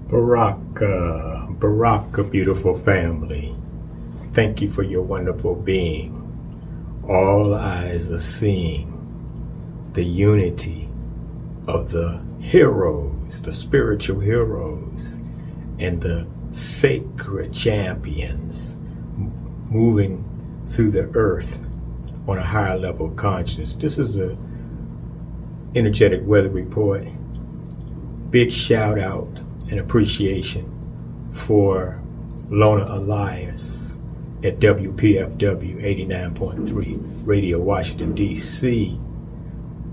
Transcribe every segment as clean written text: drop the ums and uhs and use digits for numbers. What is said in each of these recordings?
Baraka, beautiful family. Thank you for your wonderful being. All eyes are seeing the unity of the heroes, the spiritual heroes, and the sacred champions moving through the earth on a higher level of consciousness. This is a energetic weather report. Big shout out and appreciation for Lona Elias at WPFW 89.3 Radio Washington, D.C.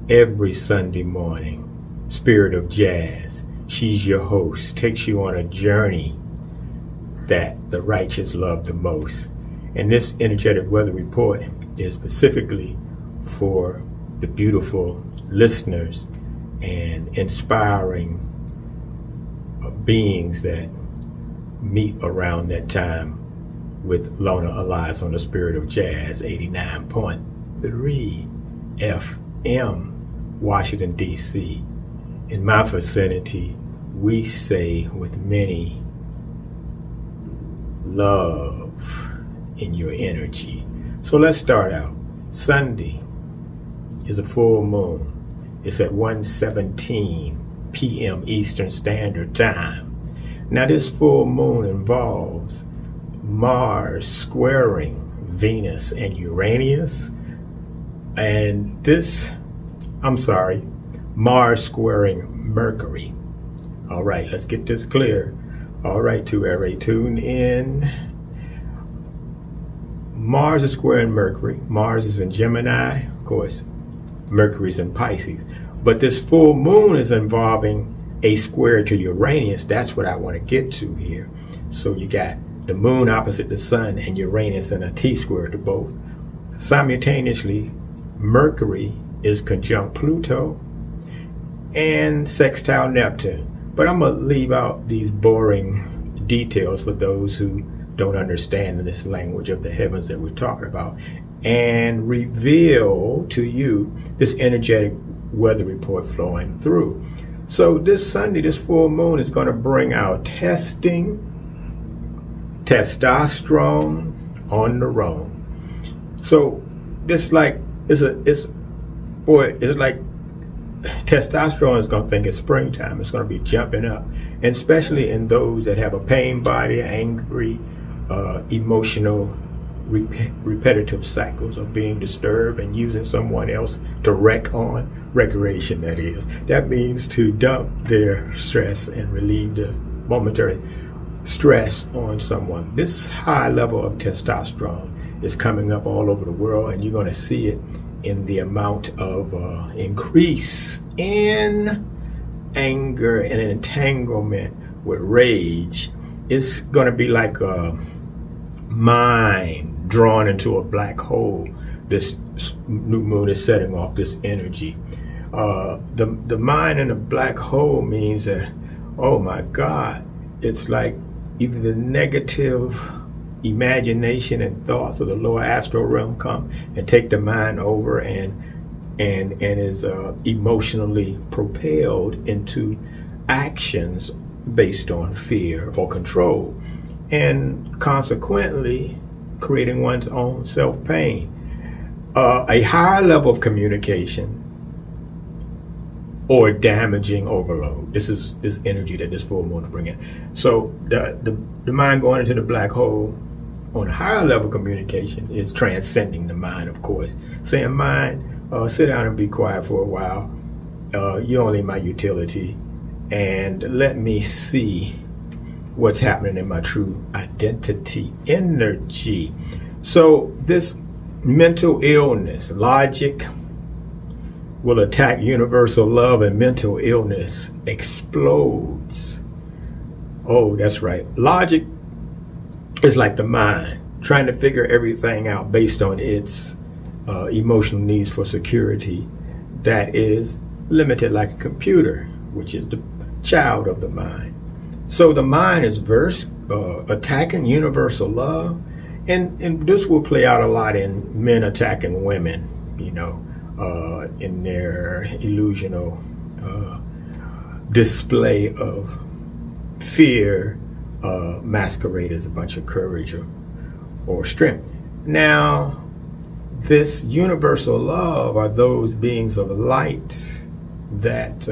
every Sunday morning. Spirit of Jazz. She's your host, takes you on a journey that the righteous love the most. And this energetic weather report is specifically for the beautiful listeners and inspiring beings that meet around that time with Lona Elias on the Spirit of Jazz 89.3 FM, Washington, D.C. In my vicinity, we say with many love in your energy. So let's start out. Sunday is a full moon. It's at 1:17 p.m. Eastern Standard Time. Now this full moon involves Mars squaring Venus and Uranus, and Mars squaring Mercury. All right, let's get this clear. All right, 2RA, tune in. Mars is squaring Mercury. Mars is in Gemini, of course. Mercury's in Pisces. But this full moon is involving a square to Uranus. That's what I want to get to here. So you got the moon opposite the sun and Uranus in a T-square to both. Simultaneously, Mercury is conjunct Pluto and sextile Neptune. But I'm going to leave out these boring details for those who don't understand this language of the heavens that we're talking about, and reveal to you this energetic weather report flowing through. So this Sunday, this full moon is going to bring out testing, testosterone on the road. So this like it's like testosterone is going to think it's springtime. It's going to be jumping up, and especially in those that have a pain body, angry, emotional, repetitive cycles of being disturbed and using someone else to recreation, that is. That means to dump their stress and relieve the momentary stress on someone. This high level of testosterone is coming up all over the world, and you're going to see it in the amount of increase in anger and entanglement with rage. It's going to be like a mine drawn into a black hole. This new moon is setting off this energy. The mine in a black hole means that, oh my God, it's like either the negative imagination and thoughts of the lower astral realm come and take the mind over and is emotionally propelled into actions based on fear or control, and consequently creating one's own self-pain. A higher level of communication or damaging overload. This is this energy that this full moon is bringing. So the mind going into the black hole on higher level communication is transcending the mind, of course. Saying, mind, sit down and be quiet for a while. You're only my utility, and let me see what's happening in my true identity energy. So this mental illness, logic will attack universal love, and mental illness explodes. Oh, that's right. Logic is like the mind trying to figure everything out based on its emotional needs for security that is limited like a computer, which is the child of the mind. So the mind is attacking universal love, and this will play out a lot in men attacking women, in their illusional display of fear masquerade as a bunch of courage or strength. Now, this universal love are those beings of light that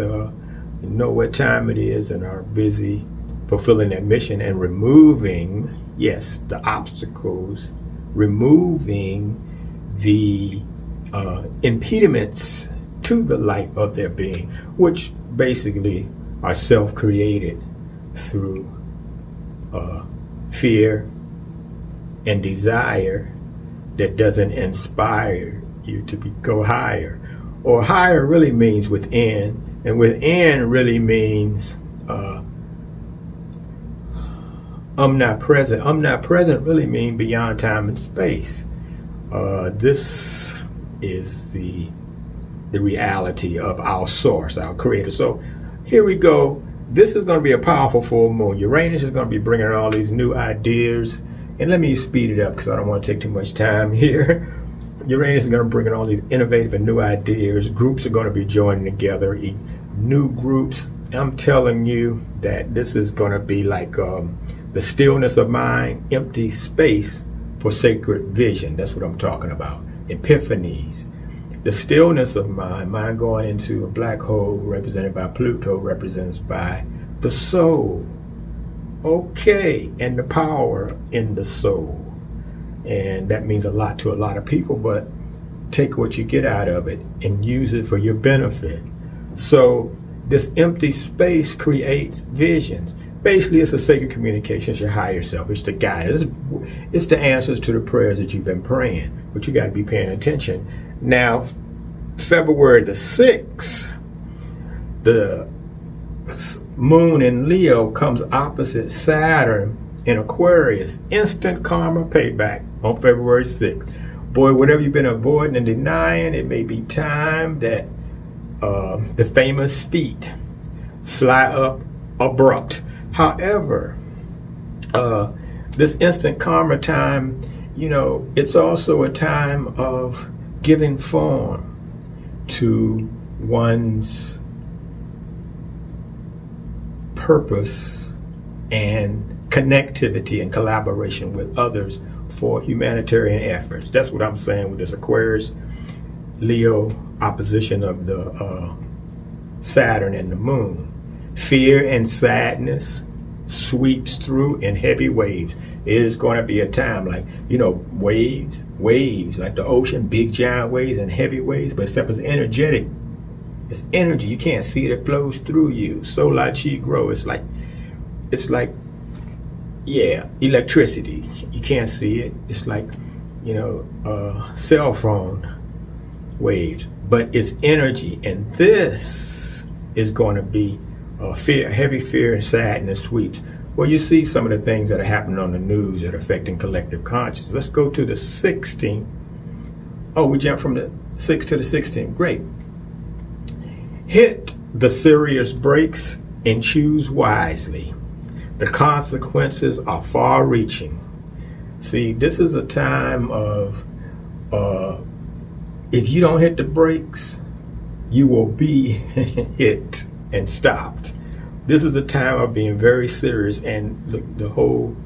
know what time it is and are busy fulfilling their mission and removing, yes, the obstacles, removing the impediments to the light of their being, which basically are self-created through fear and desire that doesn't inspire you to go higher. Or higher really means within, and within really means omnipresent. Omnipresent really means beyond time and space. This is the reality of our source, our creator. So here we go. This is going to be a powerful full moon. Uranus is going to be bringing all these new ideas. And let me speed it up because I don't want to take too much time here. Uranus is going to bring in all these innovative and new ideas. Groups are going to be joining together, new groups. I'm telling you that this is going to be like the stillness of mind, empty space for sacred vision. That's what I'm talking about. Epiphanies. The stillness of mind going into a black hole represented by Pluto, represents by the soul. Okay, and the power in the soul. And that means a lot to a lot of people, but take what you get out of it and use it for your benefit. So this empty space creates visions. Basically, it's a sacred communication. It's your higher self. It's the guidance. It's the answers to the prayers that you've been praying, but you got to be paying attention. Now, February the 6th, the moon in Leo comes opposite Saturn in Aquarius. Instant karma payback on February 6th. Boy, whatever you've been avoiding and denying, it may be time that the famous feet fly up abrupt. However, this instant karma time, it's also a time of giving form to one's purpose and connectivity and collaboration with others for humanitarian efforts. That's what I'm saying with this Aquarius Leo opposition of the Saturn and the moon. Fear and sadness sweeps through in heavy waves. It is going to be a time like, waves like the ocean, big giant waves and heavy waves, but except it's energetic. It's energy. You can't see it. It flows through you. Solar chi grow. It's like, electricity. You can't see it. It's like, cell phone waves, but it's energy. And this is going to be heavy fear and sadness sweeps. Well, you see some of the things that are happening on the news that are affecting collective consciousness. Let's go to the 16th. Oh, we jumped from the 6th to the 16th. Great. Hit the serious brakes and choose wisely. The consequences are far-reaching. See, this is a time of, if you don't hit the brakes, you will be hit and stopped. This is the time of being very serious, and the whole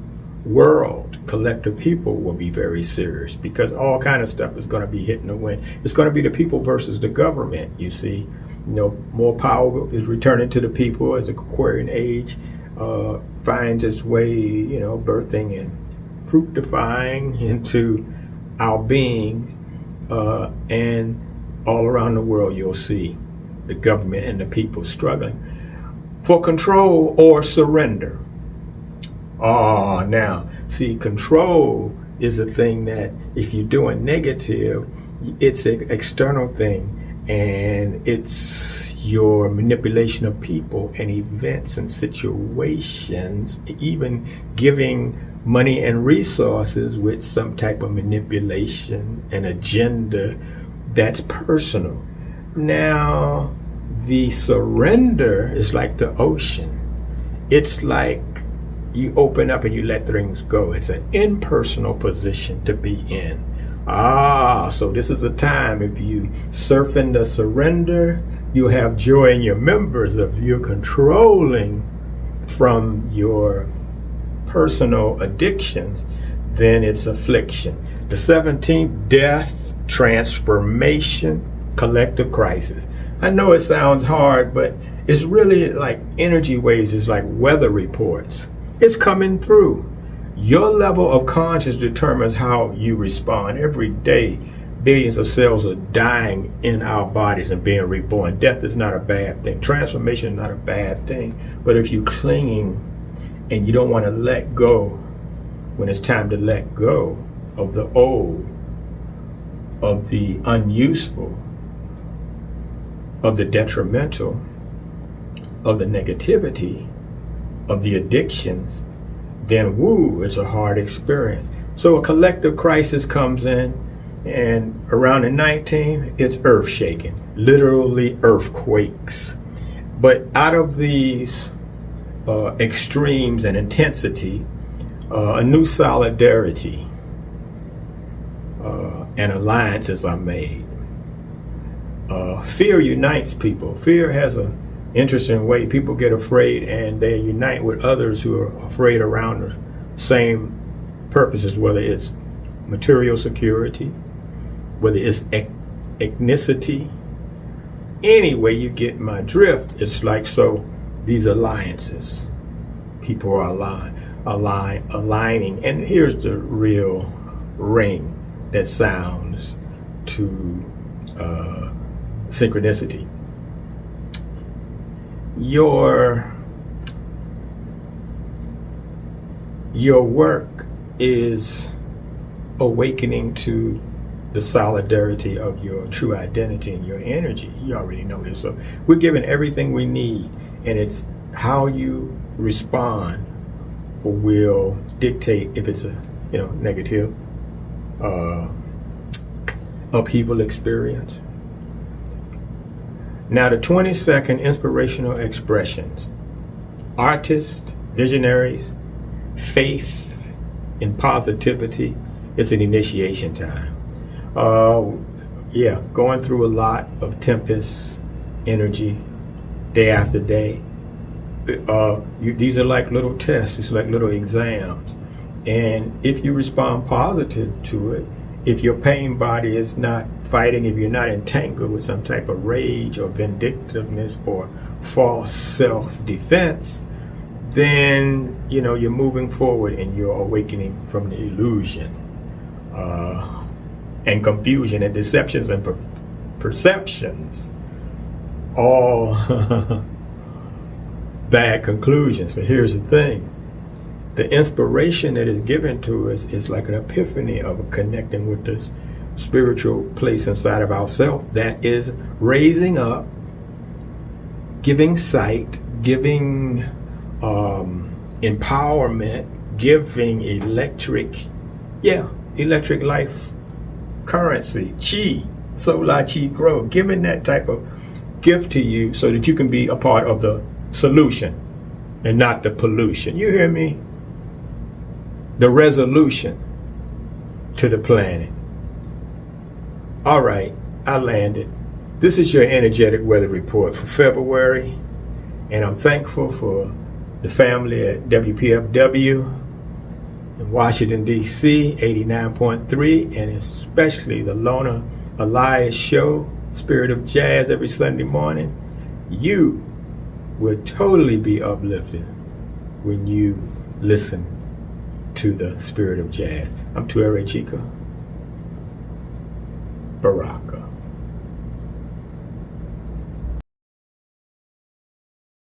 world, collective people, will be very serious because all kind of stuff is going to be hitting the wind. It's going to be the people versus the government, you see. More power is returning to the people as the Aquarian age finds its way, birthing and fructifying into our beings, and all around the world you'll see the government and the people struggling for control or surrender. Now, see, control is a thing that if you're doing negative, it's an external thing, and it's your manipulation of people and events and situations, even giving money and resources with some type of manipulation and agenda that's personal. Now, the surrender is like the ocean. It's like you open up and you let things go. It's an impersonal position to be in. So this is a time, if you surf in the surrender, you'll have joy in your members. If you're controlling from your personal addictions, then it's affliction. The 17th, death, transformation, collective crisis. I know it sounds hard, but it's really like energy waves, it's like weather reports. It's coming through. Your level of consciousness determines how you respond. Every day, billions of cells are dying in our bodies and being reborn. Death is not a bad thing. Transformation is not a bad thing. But if you're clinging and you don't want to let go when it's time to let go of the old, of the unuseful, of the detrimental, of the negativity, of the addictions, then woo, it's a hard experience. So a collective crisis comes in, and around the 19th, it's earth shaking, literally earthquakes. But out of these extremes and intensity, a new solidarity and alliances are made. Fear unites people. Fear has an interesting way. People get afraid and they unite with others who are afraid around the same purposes, whether it's material security, whether it's ethnicity. Any way you get my drift, it's like, so these alliances, people are aligning. And here's the real ring that sounds to synchronicity. Your work is awakening to the solidarity of your true identity and your energy. You already know this. So we're given everything we need, and it's how you respond will dictate if it's a negative upheaval experience. Now the 22nd, inspirational expressions. Artists, visionaries, faith in positivity. It's an initiation time. Going through a lot of tempest energy day after day. These are like little tests. It's like little exams. And if you respond positive to it, if your pain body is not fighting, if you're not entangled with some type of rage or vindictiveness or false self-defense, then you're moving forward and you're awakening from the illusion and confusion and deceptions and perceptions, all bad conclusions. But here's the thing. The inspiration that is given to us is like an epiphany of connecting with this spiritual place inside of ourselves that is raising up, giving sight, giving empowerment, giving electric life currency, chi, solar chi grow, giving that type of gift to you so that you can be a part of the solution and not the pollution. You hear me? The resolution to the planet. All right, I landed. This is your energetic weather report for February, and I'm thankful for the family at WPFW in Washington, D.C., 89.3, and especially the Lona Elias Show, Spirit of Jazz, every Sunday morning. You will totally be uplifted when you listen to the Spirit of Jazz. I'm Tuere Chica Baraka.